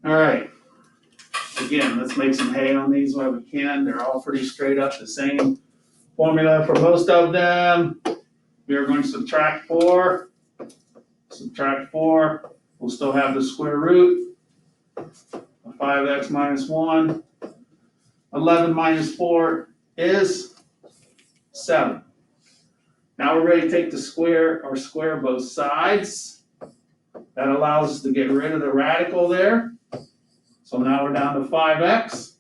All right. Again, let's make some hay on these while we can. They're all pretty straight up the same formula for most of them. We are going to subtract 4. Subtract 4. We'll still have the square root of 5x minus 1. 11 minus 4 is 7. Now we're ready to take the square or square both sides. That allows us to get rid of the radical there. So now we're down to 5x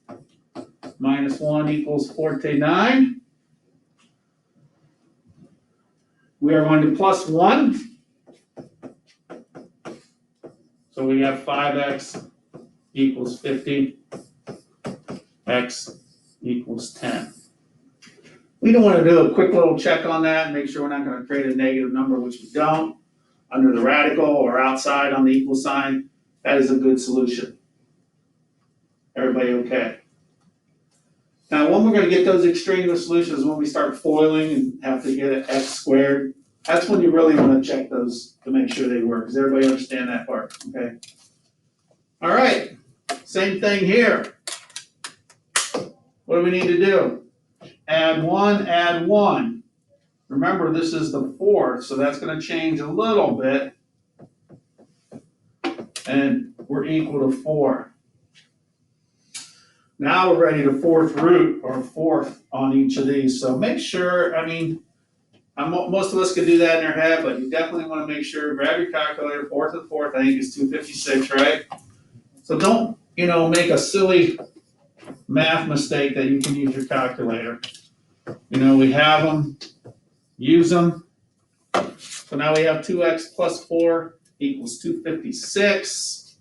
minus 1 equals 49. We are going to plus 1. So we have 5x equals 50, x equals 10. We don't want to do a quick little check on that and make sure we're not going to create a negative number, which we don't, under the radical or outside on the equal sign. That is a good solution. Everybody okay? Now, when we're going to get those extraneous solutions, when we start foiling and have to get an x squared, that's when you really want to check those to make sure they work. Does everybody understand that part? Okay. All right. Same thing here. What do we need to do? Add 1, add 1. Remember, this is the 4th, so that's going to change a little bit. And we're equal to 4. Now we're ready to 4th root or 4th on each of these. So make sure, most of us can do that in our head, but you definitely want to make sure, grab your calculator, 4th of 4th, I think is 256, right? So don't, make a silly math mistake that you can use your calculator. We have them, use them. So now we have 2x plus 4 equals 256.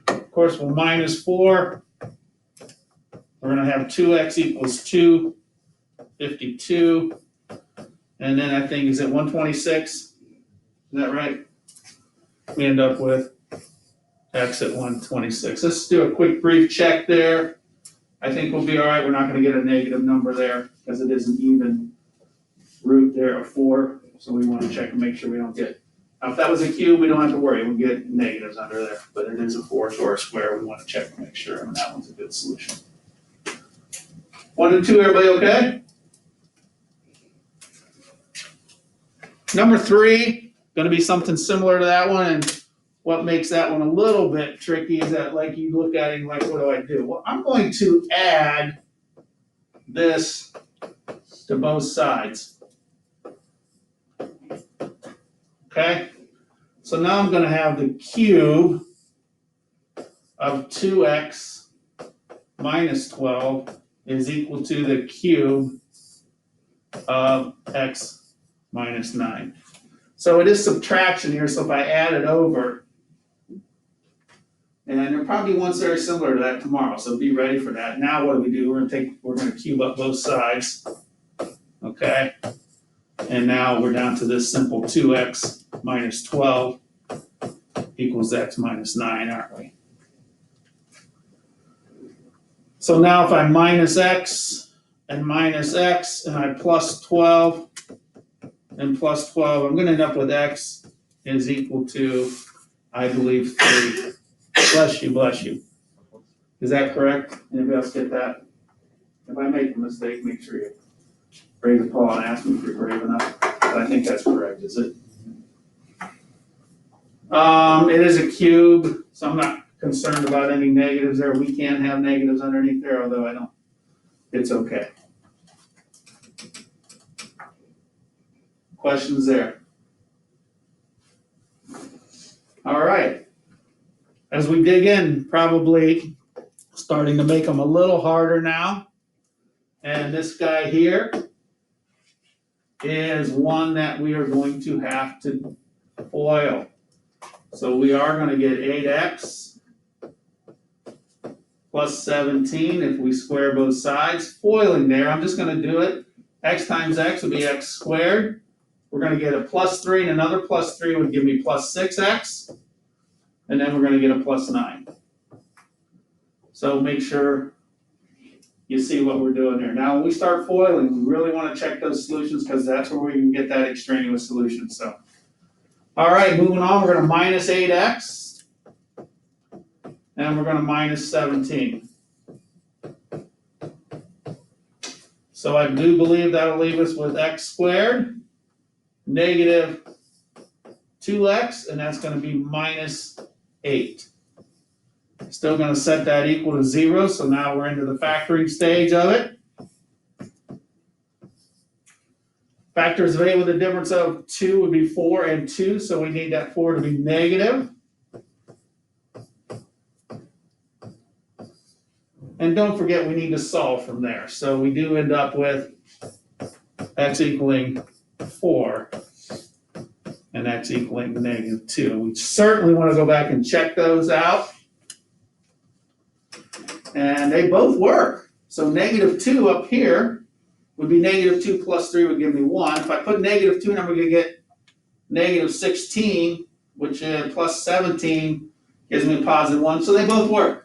Of course, we'll minus 4. We're going to have 2x equals 252. And then I think, is it 126? Is that right? We end up with x at 126. Let's do a quick brief check there. I think we'll be all right. We're not going to get a negative number there because it is an even root there of 4. So we want to check and make sure we don't get. Now, if that was a cube, we don't have to worry. We'll get negatives under there. But it is a 4th or a square. We want to check and make sure. And that one's a good solution. 1 and 2, everybody okay? Number 3, going to be something similar to that one. And what makes that one a little bit tricky is that, like, you look at it and like, what do I do? Well, I'm going to add this to both sides. Okay? So now I'm going to have the cube of 2x minus 12 is equal to the cube of x minus 9. So it is subtraction here, so if I add it over, and there are probably ones very similar to that tomorrow, so be ready for that. Now what do? We're going to cube up both sides, okay? And now we're down to this simple 2x minus 12 equals x minus 9, aren't we? So now if I minus x and I plus 12 and plus 12, I'm going to end up with x is equal to, I believe, 3. Bless you, bless you. Is that correct? Anybody else get that? If I make a mistake, make sure you raise a paw and ask me if you're brave enough. But I think that's correct, is it? It is a cube, so I'm not concerned about any negatives there. We can have negatives underneath there, although I don't. It's okay. Questions there? All right. As we dig in, probably starting to make them a little harder now. And this guy here is one that we are going to have to FOIL. So we are going to get 8x plus 17 if we square both sides. FOILing there, I'm just going to do it. X times x would be x squared. We're going to get a plus 3, and another plus 3 would give me plus 6x. And then we're going to get a plus 9. So make sure you see what we're doing here. Now, when we start FOILing, we really want to check those solutions because that's where we can get that extraneous solution. So, all right, moving on, we're going to minus 8x and we're gonna minus 17. So I do believe that'll leave us with x squared, negative 2x, and that's gonna be minus 8. Still gonna set that equal to 0, so now we're into the factoring stage of it. Factors of 8 with a difference of 2 would be 4 and 2, so we need that 4 to be negative. And don't forget, we need to solve from there. So we do end up with x equaling 4 and x equaling negative 2. We certainly want to go back and check those out. And they both work. So negative 2 up here would be negative 2 plus 3 would give me 1. If I put negative 2 in, I'm going to get negative 16, which is plus 17 gives me a positive 1. So they both work.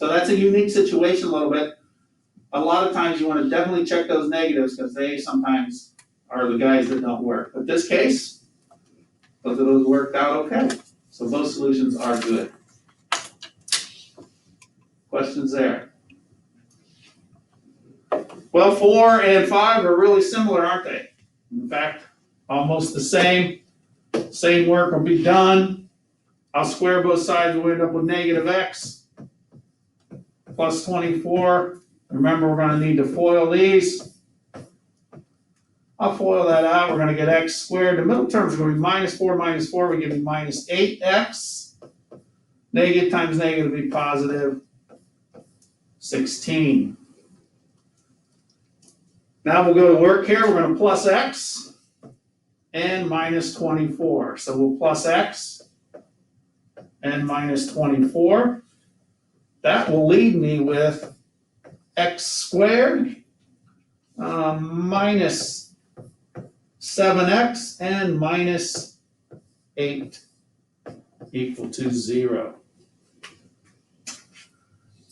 So that's a unique situation a little bit. A lot of times you want to definitely check those negatives because they sometimes are the guys that don't work. But this case, both of those worked out okay. So both solutions are good. Questions there? Well, 4 and 5 are really similar, aren't they? In fact, almost the same. Same work will be done. I'll square both sides, we'll end up with negative x plus 24. Remember, we're going to need to FOIL these. I'll FOIL that out. We're going to get x squared. The middle terms are going to be minus 4 will give me minus 8x. Negative times negative will be positive 16. Now we'll go to work here. We're going to plus x and minus 24. So we'll plus x and minus 24. That will leave me with x squared minus 7x and minus 8 equal to 0.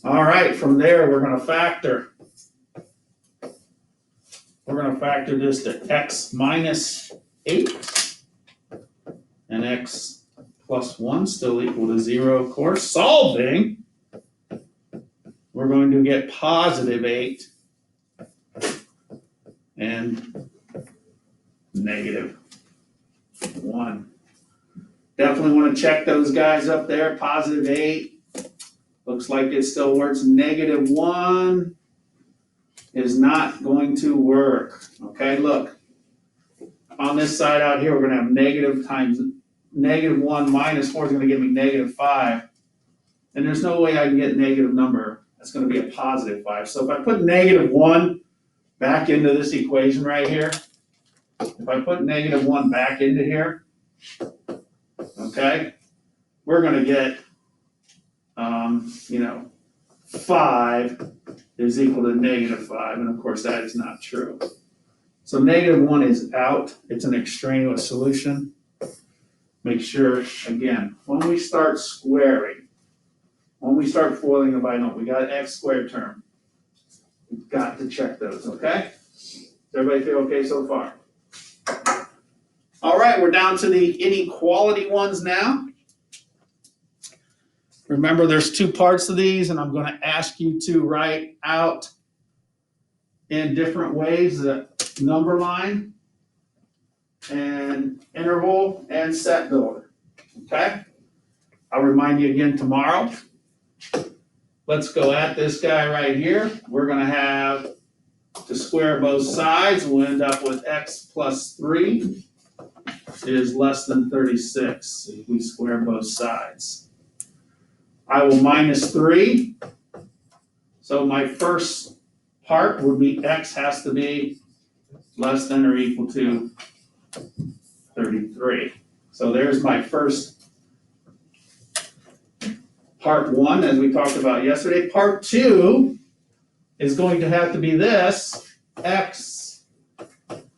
All right, from there we're going to factor. We're going to factor this to x minus 8 and x plus 1 still equal to 0, of course. Solving, we're going to get positive 8 and negative 1. Definitely want to check those guys up there. Positive 8. Looks like it still works. Negative 1 is not going to work. Okay, look. On this side out here, we're going to have negative times negative 1 minus 4 is going to give me negative 5. And there's no way I can get a negative number. That's going to be a positive 5. So if I put negative 1 back into this equation right here, if I put negative 1 back into here, okay, we're going to get, 5 is equal to negative 5. And of course, that is not true. So negative 1 is out. It's an extraneous solution. Make sure, again, when we start squaring, when we start foiling a binomial, we got an x squared term. We've got to check those, okay? Does everybody feel okay so far? All right, we're down to the inequality ones now. Remember, there's two parts of these, and I'm going to ask you to write out in different ways the number line and interval and set builder, okay? I'll remind you again tomorrow. Let's go at this guy right here. We're going to have to square both sides. We'll end up with x plus 3 is less than 36 if we square both sides. I will minus 3. So my first part would be x has to be less than or equal to 33. So there's my first part 1, as we talked about yesterday. Part 2 is going to have to be this. X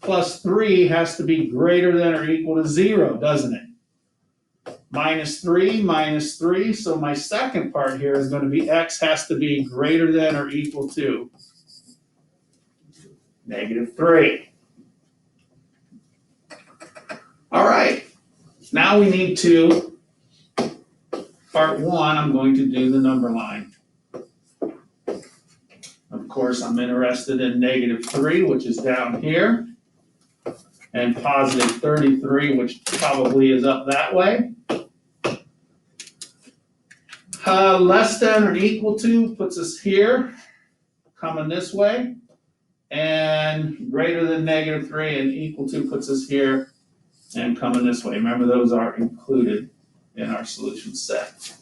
plus 3 has to be greater than or equal to 0, doesn't it? Minus 3, so my second part here is going to be x has to be greater than or equal to negative 3. All right, now we need to part one, I'm going to do the number line. Of course, I'm interested in -3, which is down here, and +33, which probably is up that way. Less than or equal to puts us here, coming this way, and greater than -3 and equal to puts us here and coming this way. Remember, those are included in our solution set.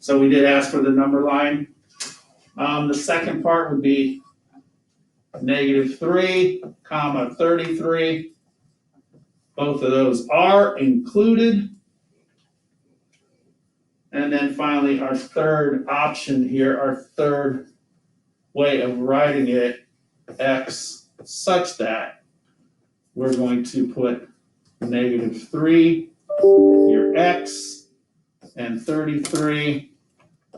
So we did ask for the number line. The second part would be -3, comma 33. Both of those are included. And then finally, our third option here, our third way of writing it, x such that we're going to put -3, your x, and 33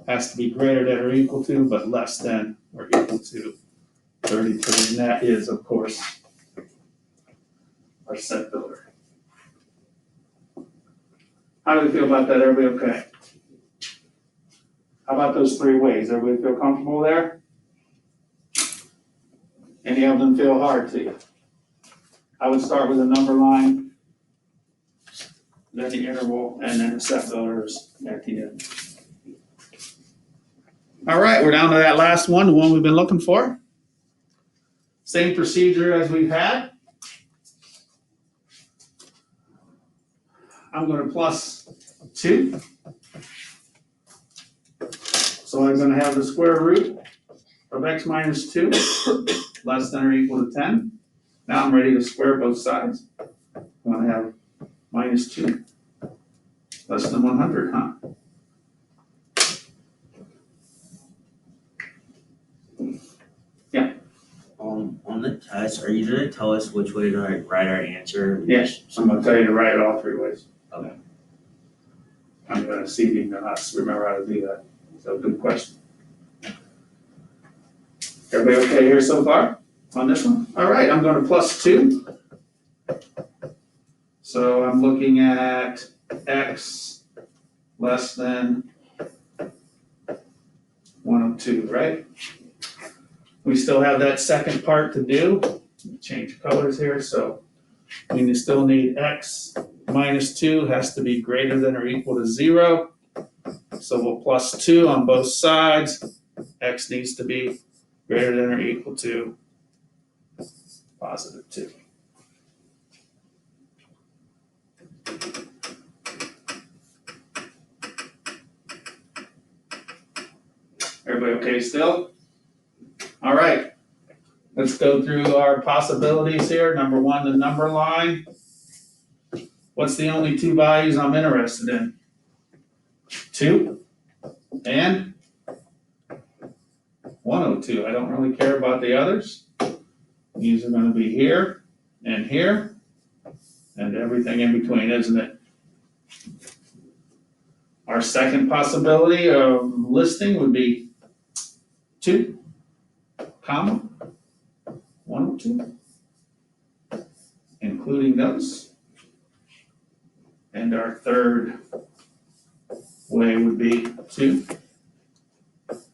has to be greater than or equal to, but less than or equal to 33. And that is, of course, our set builder. How do we feel about that? Everybody okay? How about those three ways? Everybody feel comfortable there? Any of them feel hard to you? I would start with a number line, then the interval, and then the set builders at the end. All right, we're down to that last one, the one we've been looking for. Same procedure as we've had. I'm going to +2. So I'm going to have the square root of x minus 2 less than or equal to 10. Now I'm ready to square both sides. I'm going to have -2 less than 100, huh? Yeah. On the test, are you gonna tell us which way to write our answer? Yes, I'm going to tell you to write it all three ways. Okay. I'm going to see if you can remember how to do that. So good question. Everybody okay here so far on this one? All right, I'm going to +2. So I'm looking at x less than 102, right? We still have that second part to do. Change colors here, so we still need x minus 2 has to be greater than or equal to 0. So we'll +2 on both sides. X needs to be greater than or equal to +2. Everybody okay still? All right. Let's go through our possibilities here. Number one, the number line. What's the only two values I'm interested in? 2 and 102. I don't really care about the others. These are going to be here and everything in between, isn't it? Our second possibility of listing would be 2, comma 102, including those. And our third way would be 2,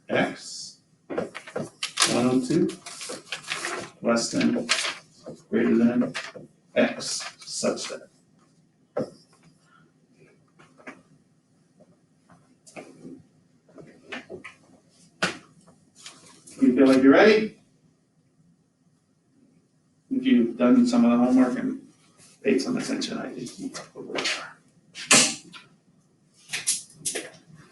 x 102 less than, greater than x such that. You feel like you're ready? If you've done some of the homework and paid some attention, I did.